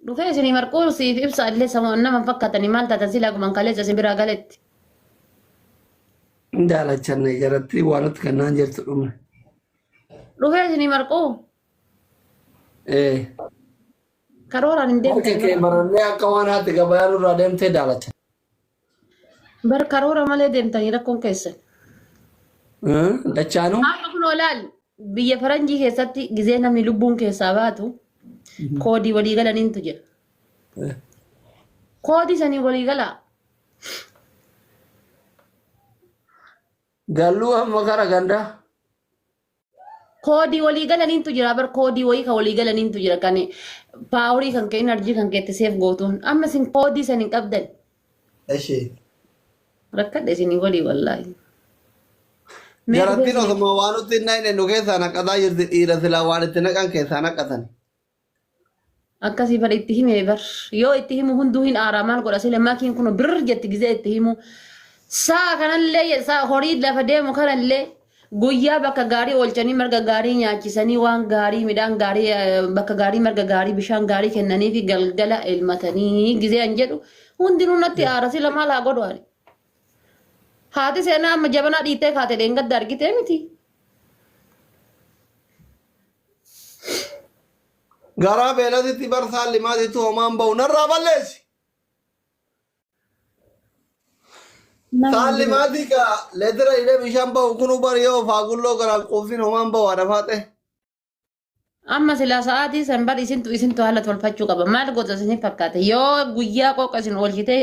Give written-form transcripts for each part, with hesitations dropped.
dhufee isinii marquu siif ibsa illee sama nama fakkaatanii maal taatan silaa guman kaleessa isin biraa galetti. Daalachanne jaratti waanatti kannaan jirtu dhumne. Dhufee isinii marquu karooraan hin Harka kee deemte. barannee akka waan haati gabayaan irraa deemtee daalacha. Bar karoora malee deemtanii rakkoon keessan. Dachaanuu Amma kun olaal biyya faranjii keessatti gizee namni lubbuun keessaa baatu koodii walii galaniintu jira. Koodii sanii walii galaa. galluu amma kara gandaa. Koodii walii galaniintu jira bar koodii wayii kan walii galaniintu jira kan paaworii kan kee enerjii kan keetti seef gootuun amma isin koodii sanii qabdan Ishee. rakkadha isinii walii wallaahi. Jarattiin osuma waan nuti hin naqne nu keessaa naqataa jirti dhiira silaa waan itti naqan keessaa naqatan. Akkasii bara itti himee bar yoo itti himu hunduu hin aaraa maal godha sile maakiin kun birr jetti gizee itti himu saa kanallee saa horii lafa deemu kanallee guyyaa bakka gaarii oolchanii marga gaarii nyaachisanii waan gaarii midhaan gaarii bakka gaarii marga gaarii bishaan gaarii kennanii fi galgala elmatanii gizee an jedhu hundinuu natti aara sila maal haa godhu ani. Haati seenaa amma jabanaa dhiittee kaate dheengadda argitee miti. Garaa beelatitti barsaan limaatitti homaan ba'u narraa balleessi. Saan limaatii ka leetira hidhee bishaan ba'u kunu bari yoo faagulloo garaa quufin homaan ba'u haadha faate. Amma silaa sa'aatii san bar isintu haala tolfachuu qaba. Maal goota isinii fakkaate yoo guyyaa qoqa isin oolchitee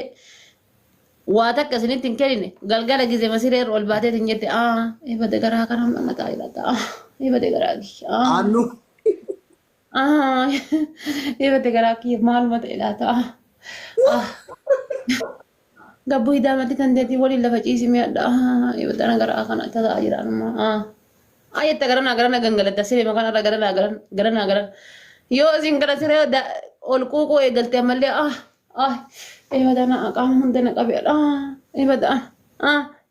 waa takka isinitti hin kennine galgala gizee masiree ol baateet hin jette eebate garaa kana mana taa'ee laata eebate garaa kiyya. Aannu. Eebate garaa kiyya maaluma ta'e laata. Gabbuu hidaamatti tandeetii waliin lafa ciisimee adda eebate garaa kana taa'aa jiraanuma. Ayyatta garana gangalatta siree makanarra garana yoo isin gara siree ol quuquu eegalte ammallee eebate na qaama hunda na qabeedha eebate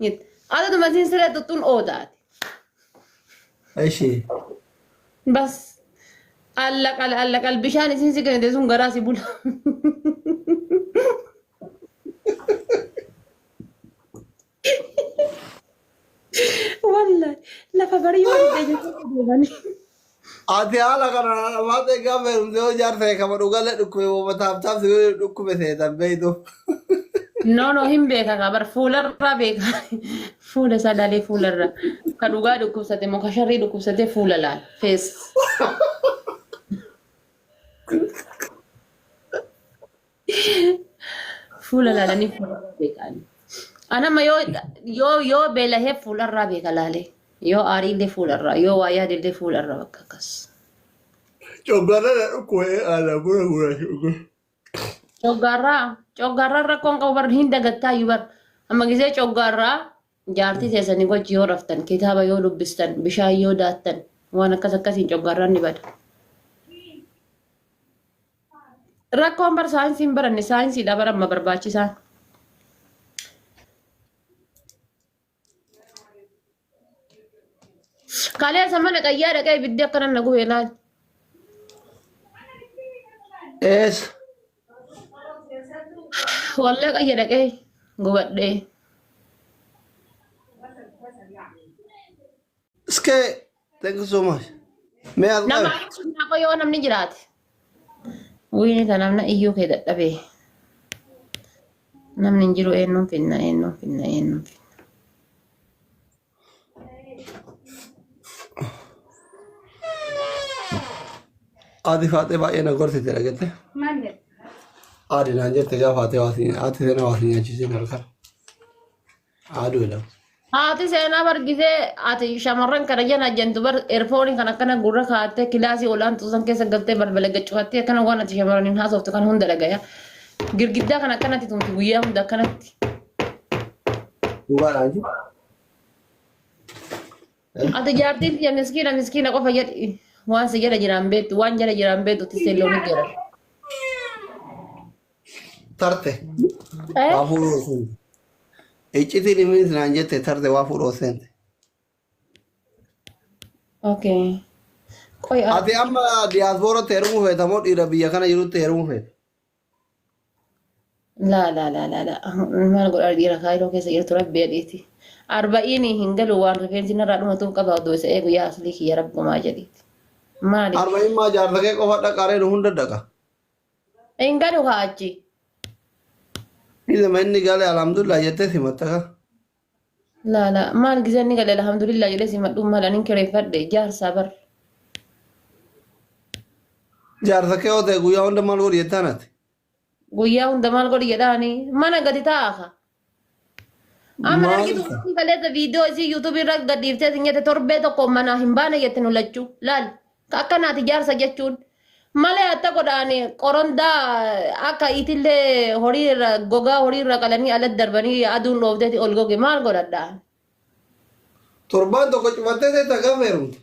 jette aduma isin siree tuttuun ootaati. Ishee. Bas allaqal bishaan isin si kennite sun garaa si bula. Wallahi lafa barii waan deemanii. Ati haala kana maatee gaafa heerumte yoo jaarsa kama dhugalee dhukkube uummataaf taafsi dhukkube seetan beeytu. No hin beeka kabar fuularraa beeka. Fuula sadaalee fuularra. Ka dhugaa dhukkubsate muka sharrii dhukkubsate fuula laal. Fees. Fuula laalanii fuularraa beekani. Anama yoo beelahee fuularraa beeka laalee. Yoo aariillee fuularraa yoo waa yaadillee fuularraa bakka akkas. Coggarra dhukkubee haala bura bura shuggur. Coggarraa rakkoon qabu bar hin dagattaa iyyuu bar. Amma gisee coggarraa jaartii teessanii gochi yoo raftan kitaaba yoo dubbistan bishaan yoo daattan waan akkasiin coggarraan ni bada. Rakkoon bar saayinsiin baranne saayinsiidha bar amma barbaachisaan. Kalee sama naqayyaa dhaqee ibiddi akkana na gubee laal. Eessa. Wallee qayya dhaqee gubadhee. Iskee thank you so much. Mee as Nama naqo yoo namni jiraate. Wuyini kan namna iyyuu kee dadhabee. Namni hin jiru eenyuun finna. Ati faatee baay'ee na gorsite dhagette. Maal Adi naan jette gaafa ati seenaa waa nyaachisee halkan. Aduu jedhama. Haati seenaa bargisee ati shamarran kana jala jentu bar eerfoonii kan akkana gurra kaa'attee kilaasii olaantuu san keessa galtee balbala gaccufattee akkana waan ati shamarraniin haasoftu kan hunda dhagaya. Girgiddaa kan akkanatti tumti guyyaa hunda akkanatti. Dhugaadhaan jiru. Ati jaartiin tiyya miskiina qofa jedhi waan si jala jiraan beektu waan jala jiraan beektu tissee loonii jedha. Tarte. Waa fuudhuu seente. Iccitiin iminis naan jette tarte waa fuudhuu seente. Okay. Qoy Ati amma diyaaspoora heerumuu feeta moo dhiira biyya kana jirutti heerumuu feeta? لا لا لا لا لا ما نقول أرجع خايلو كيس يرترب بيديتي 40 هنقلوا وان رفين سنة رادو متوقع بعض بس إيه ويا أصلي يا رب ما جديد ما لي 40 ما jaarsa qofa dhaqaree nu hunda dhaqa. هنقلوا هاجي Ilma inni galee alhamdulillah jettee simatta ka. لا لا ما نقزني قال الحمد لله جلسي مدوم ما لانين كريم فرد جار صبر Jaarsa kee yoo ta'e guyyaa hunda maal godhi jettaan ati? guyyaa hunda maal godhi jedhaani mana gadi taa'a. Amma Maal argitu kun kaleessa viidiyoo isii yuutuubii irra gadhiiftee sinyate torbee tokko mana hin baane jette nu lachuu laal ka akkanaati jaarsa jechuun malee hatta godhaani qorondaa akka itillee horii irra gogaa horii irra qalanii alatti darbanii aduun dhoofteeti ol goge maal godhadhaa. Torbaan tokko cufattee teetta gaafa heerumte.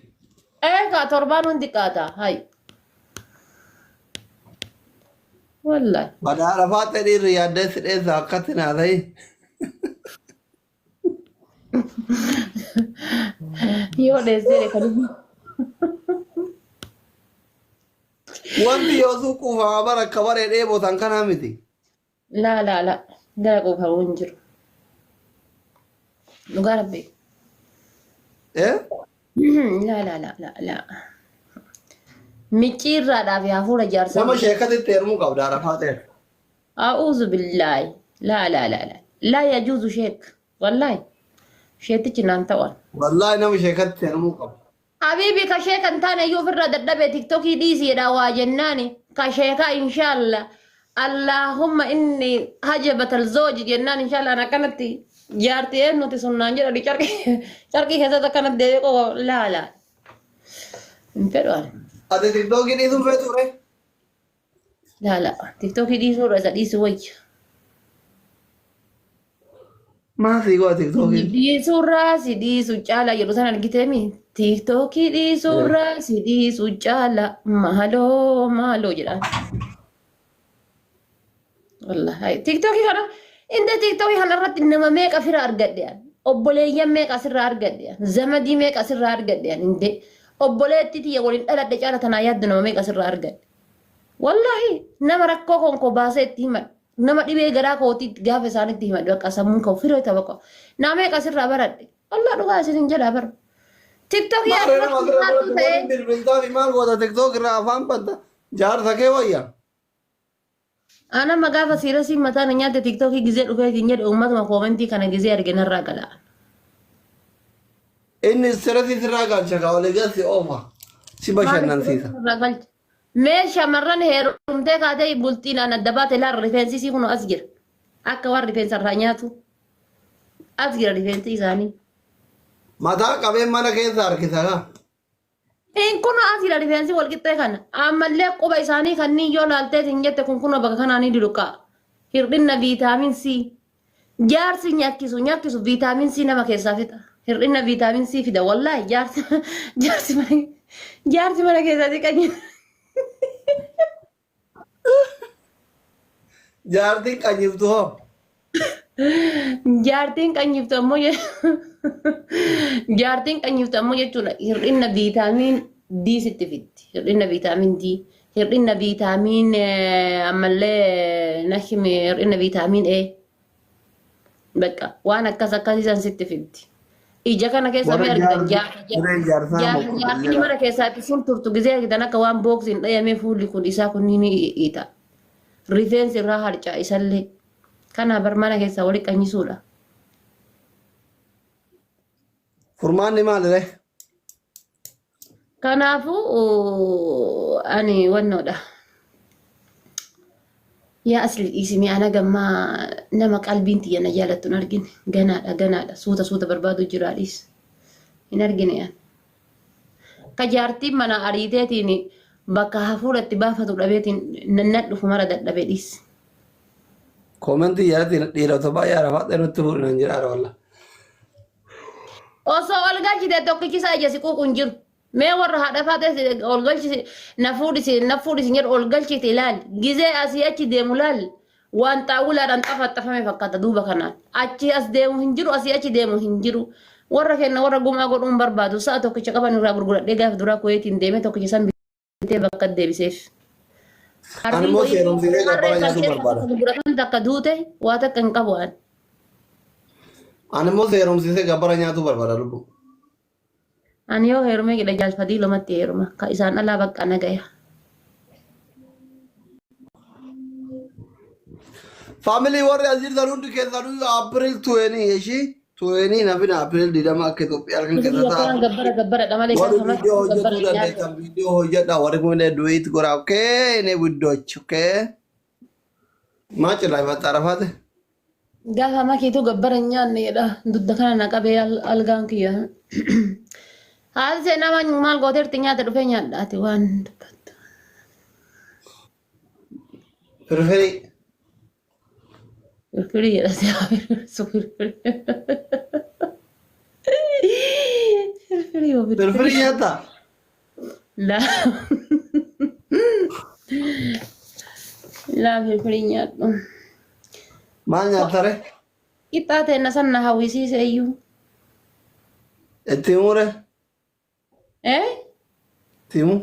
Eegaa torbaan hundi qaata hayi. Wallahi. Badhaadha faaxee dhiirri yaaddee sidheessa akkatti naa ta'e. Yoo dheessee kan Wanti yoo suuquufamaa bara akka baree dheebotan kanaa miti. la gara quufamu hin jiru. Dhugaa rabbi. Eh? La. Micciirraadhaaf hafuura jaarsaa. Nama sheekatitti heerumuu qabda haadha faaxee. أعوذ بالله لا يجوز شيك والله شيتك نانتوان Wallaahi nama sheekatti heerumuu qabda. حبيبي كشيك انت انا يوفر الدبه تيك توك ديسي دا واجناني كشيكا ان شاء الله اللهم اني هجبت الزوج جنان ان شاء الله انا كانت جارتي انه تسنان دي شركي هذا كانت ديكو لا انتروا Ati tiktookii dhiisuun feetu ree? لا تيك توك ديسو رزا ديسو وجه Maasii goa tiktookii? Dhiisuu raasi dhiisuu caala yeroo sana argitemi tiiktookii dhiisuu raasi dhiisuu caala maaloo jedhaan. Wallahi tiiktookii kana inda tiiktookii kana irratti nama meeqa fira argadhean obboleeyyan meeqa asirraa argadhean zamadii meeqa asirraa argadhean inde obboleetti tiyya waliin dhaladhe caala tanaa yaaddu nama meeqa asirraa argadhe. Wallahi nama rakkoo konko baasee itti himadhu. Nama dhibee garaa kootiitti gaafa isaanitti himadhu akka sammuun ka'u firoo ta'u bakka nama meeqa asirraa baradhe wallah dhugaa isin jedhaa bara tiiktookii Maarree ta'ee bilbiltaa fi maal goota tiktook irraa afaan banta jaarsa kee wayya. ana magaafa siirasii mataan nyaate tiiktookii gizee dhufeetiin jedhe uummatuma koomentii kana gizee arge narraa galaa. Inni sirriitti sirraa galcha kaa walii galsi oofa si bashannansiisa. Mee shamarran heerumtee kaatee bultiin aan adda baate laara rifeensisii kun as jira. Akka waan rifeensa irraa nyaatu. As jira rifeensi isaanii. Mataa qabeen mana keessa harkisa kaa. In kun as jira rifeensi wal qixxee kana. Ammallee quba isaanii kanneen yoo laaltee hin jette kun bakka kanaanii diluqaa. Hir'inna viitaamin C. Jaarsi nyakkisu viitaamin C nama keessaa fixa. Hir'inna viitaamin C fida wallaahi jaarsi mana keessatti qanyina. Jaartiin qanyiftu hoo? Jaartiin qanyiftu ammoo jechuudha hir'inna viitaamin D sitti fitti. Hir'inna viitaamin D. Hir'inna viitaamin ammallee nashime hir'inna viitaamin A. Bakka waan akkasiisan sitti fitti. Ija kana keessa mee argitan jaartii mana keessatti sun turtu gizee argitan akka waan booksiin dhayamee fuulli kun isaa kunniin hiita. Rifeensi irraa harcaa isallee kana bar mana keessaa wali qanyisuudha. Furmaanni maalire? Kanaafuu ani wannoodha. Yaa asli isimii ana gammaa nama qalbiin tiyya na jaalattu hin argine ganaadha suuta barbaadu jiraadhis hin argine yaan. Ka jaartiin mana ariiteetiin bakka hafuuratti baafatu dhabeetiin nadhufu mara dadhabee dhiis. Koomentii jalatti dhiirota baay'ee arafaadha nutti fuudhan jiraadha walla. Osoo ol galchite tokkichisaa ija siquu kun jiru. Mee warra haadha faatee ol galchisi na fuudhisi jedhu ol galchite ilaali. Gizee asii achi deemu laali. Waan xaawulaadhaan xafaxafame fakkaata duuba kanaan. Achi as deemu hin jiru asii achi deemu hin jiru. Warra kenna warra gumaa godhuun barbaadu sa'a tokkicha qaban irraa gurguradhee gaafa duraa kuweetiin deemee tokkicha san bitee bakka deebiseef. Ani Harbiin immoo wayii seerumsiisee gabbara harree kan nyaatu keessa barbaada. tokko gurguratan takka duute waa takka hin qabu ani. Ani immoo seerumsiisee gabbara nyaatu barbaada lubbu. Ani yoo heerume jedha jaalfadii lomatti heeruma. Ka isaan alaa bakka nagaya. Family warri as jirtan hundi keessanuu April 20 ishii 20 nafina April 20 akka Itoophiyaa kan keessa taa'an. Gabbara dhamalee kan Warri sama viidiyoo gabbara hojjetuu dandeessan viidiyoo hojjedha warri kun duwit godha okay inni widdoochi okay. Maachi laa ifatti arafaate. gaafa makiitu gabbara nyaanne jedha dudda kana naqabee algaan kiyya. Haati seenaa maal gooteerti nyaata dhufee nyaadhaati waan dubbattu. Firfirii. Firfirii jedha siyaa firfirii. Firfirii yoo firfirii. Firfirii nyaata. Laa. Laa firfirii nyaadhu. Maal nyaatare? Qixxaa ta'e na sanna hawwisiise iyyuu. Itti mure. Eh? Timu.